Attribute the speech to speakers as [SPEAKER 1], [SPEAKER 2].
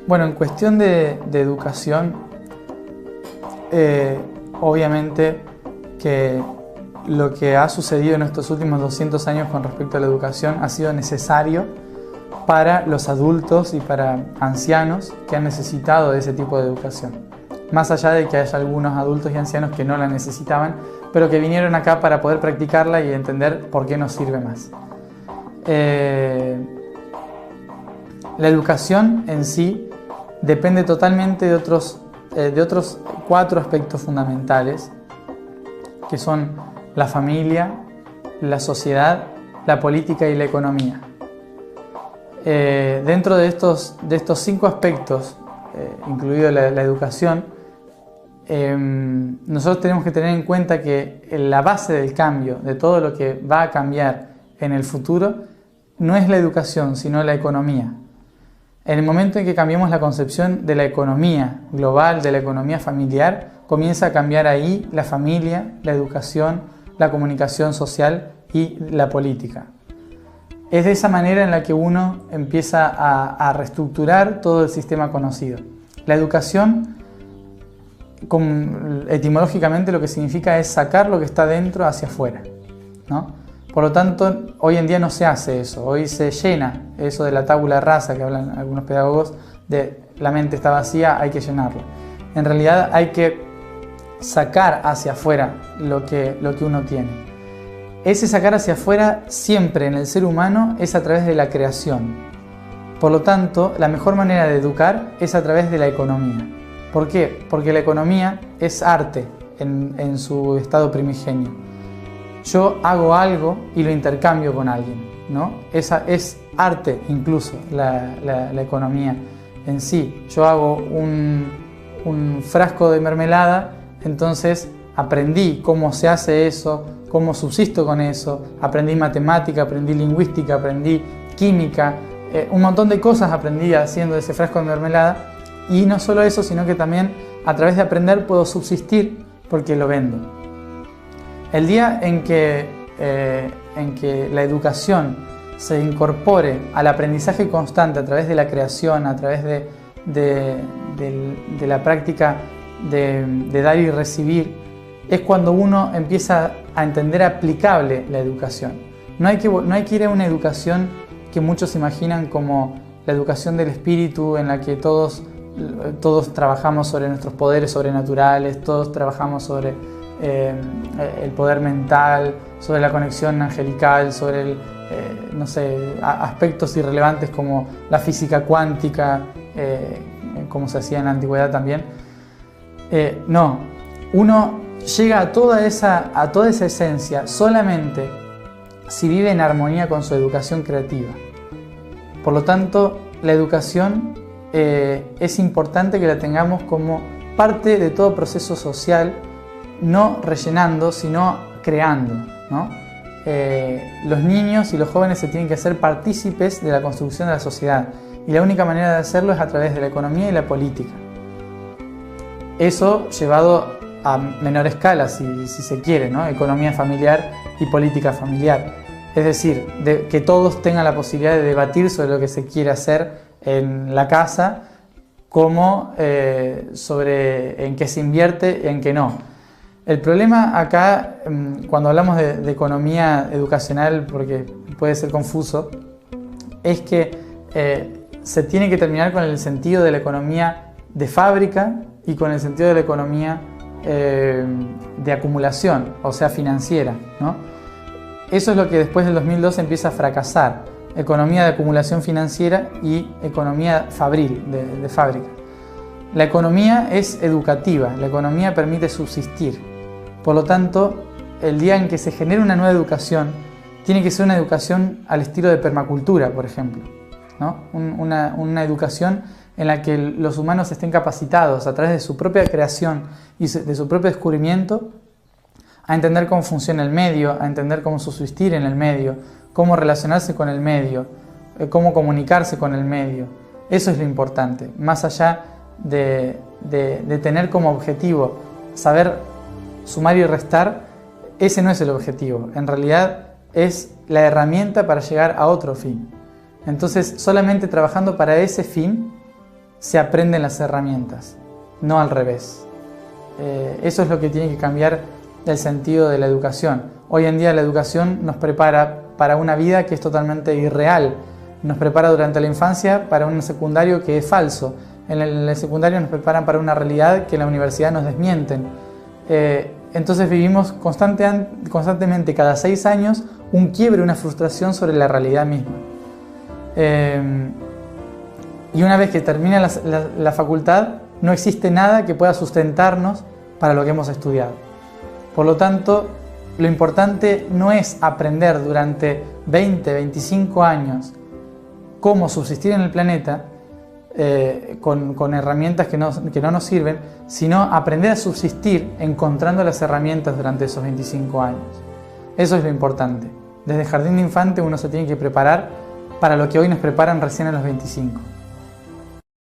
[SPEAKER 1] Bueno, en cuestión de educación, obviamente que lo que ha sucedido en estos últimos 200 años con respecto a la educación ha sido necesario para los adultos y para ancianos que han necesitado de ese tipo de educación. Más allá de que haya algunos adultos y ancianos que no la necesitaban, pero que vinieron acá para poder practicarla y entender por qué nos sirve más. La educación en sí depende totalmente de otros 4 aspectos fundamentales, que son la familia, la sociedad, la política y la economía. Dentro de estos 5 aspectos, incluido la educación, nosotros tenemos que tener en cuenta que la base del cambio, de todo lo que va a cambiar en el futuro, no es la educación, sino la economía. En el momento en que cambiemos la concepción de la economía global, de la economía familiar, comienza a cambiar ahí la familia, la educación, la comunicación social y la política. Es de esa manera en la que uno empieza a reestructurar todo el sistema conocido. La educación, etimológicamente, lo que significa es sacar lo que está dentro hacia afuera, ¿no? Por lo tanto, hoy en día no se hace eso. Hoy se llena eso de la tabula rasa que hablan algunos pedagogos, de la mente está vacía, hay que llenarla. En realidad hay que sacar hacia afuera lo que uno tiene. Ese sacar hacia afuera siempre en el ser humano es a través de la creación. Por lo tanto, la mejor manera de educar es a través de la economía. ¿Por qué? Porque la economía es arte en su estado primigenio. Yo hago algo y lo intercambio con alguien, ¿no? Esa es arte incluso, la economía en sí. Yo hago un frasco de mermelada, entonces aprendí cómo se hace eso, cómo subsisto con eso, aprendí matemática, aprendí lingüística, aprendí química, un montón de cosas aprendí haciendo ese frasco de mermelada. Y no solo eso, sino que también a través de aprender puedo subsistir porque lo vendo. El día en que la educación se incorpore al aprendizaje constante a través de la creación, a través de la práctica de dar y recibir, es cuando uno empieza a entender aplicable la educación. No hay que ir a una educación que muchos imaginan como la educación del espíritu, en la que todos trabajamos sobre nuestros poderes sobrenaturales, todos trabajamos sobre el poder mental, sobre la conexión angelical, sobre aspectos irrelevantes como la física cuántica, como se hacía en la antigüedad también. No, uno llega a toda esa esencia solamente si vive en armonía con su educación creativa. Por lo tanto, la educación es importante que la tengamos como parte de todo proceso social, no rellenando, sino creando, ¿no? Los niños y los jóvenes se tienen que hacer partícipes de la construcción de la sociedad, y la única manera de hacerlo es a través de la economía y la política. Eso llevado a menor escala, si se quiere, ¿no? Economía familiar y política familiar. Es decir, que todos tengan la posibilidad de debatir sobre lo que se quiere hacer en la casa, como sobre en qué se invierte y en qué no. El problema acá, cuando hablamos de economía educacional, porque puede ser confuso, es que se tiene que terminar con el sentido de la economía de fábrica y con el sentido de la economía de acumulación, o sea, financiera, ¿no? Eso es lo que después del 2002 empieza a fracasar. Economía de acumulación financiera y economía fabril, de fábrica. La economía es educativa, la economía permite subsistir. Por lo tanto, el día en que se genere una nueva educación, tiene que ser una educación al estilo de permacultura, por ejemplo, ¿no? Una educación en la que los humanos estén capacitados a través de su propia creación y de su propio descubrimiento a entender cómo funciona el medio, a entender cómo subsistir en el medio, cómo relacionarse con el medio, cómo comunicarse con el medio. Eso es lo importante, más allá de tener como objetivo saber sumar y restar. Ese no es el objetivo, en realidad es la herramienta para llegar a otro fin. Entonces, solamente trabajando para ese fin se aprenden las herramientas, no al revés. Eso es lo que tiene que cambiar el sentido de la educación. Hoy en día la educación nos prepara para una vida que es totalmente irreal. Nos prepara durante la infancia para un secundario que es falso. En el secundario nos preparan para una realidad que en la universidad nos desmienten. Entonces vivimos constantemente, cada 6 años, un quiebre, una frustración sobre la realidad misma. Y una vez que termina la facultad, no existe nada que pueda sustentarnos para lo que hemos estudiado. Por lo tanto, lo importante no es aprender durante 20, 25 años cómo subsistir en el planeta con herramientas que no nos sirven, sino aprender a subsistir encontrando las herramientas durante esos 25 años. Eso es lo importante. Desde el jardín de infante uno se tiene que preparar para lo que hoy nos preparan recién a los 25.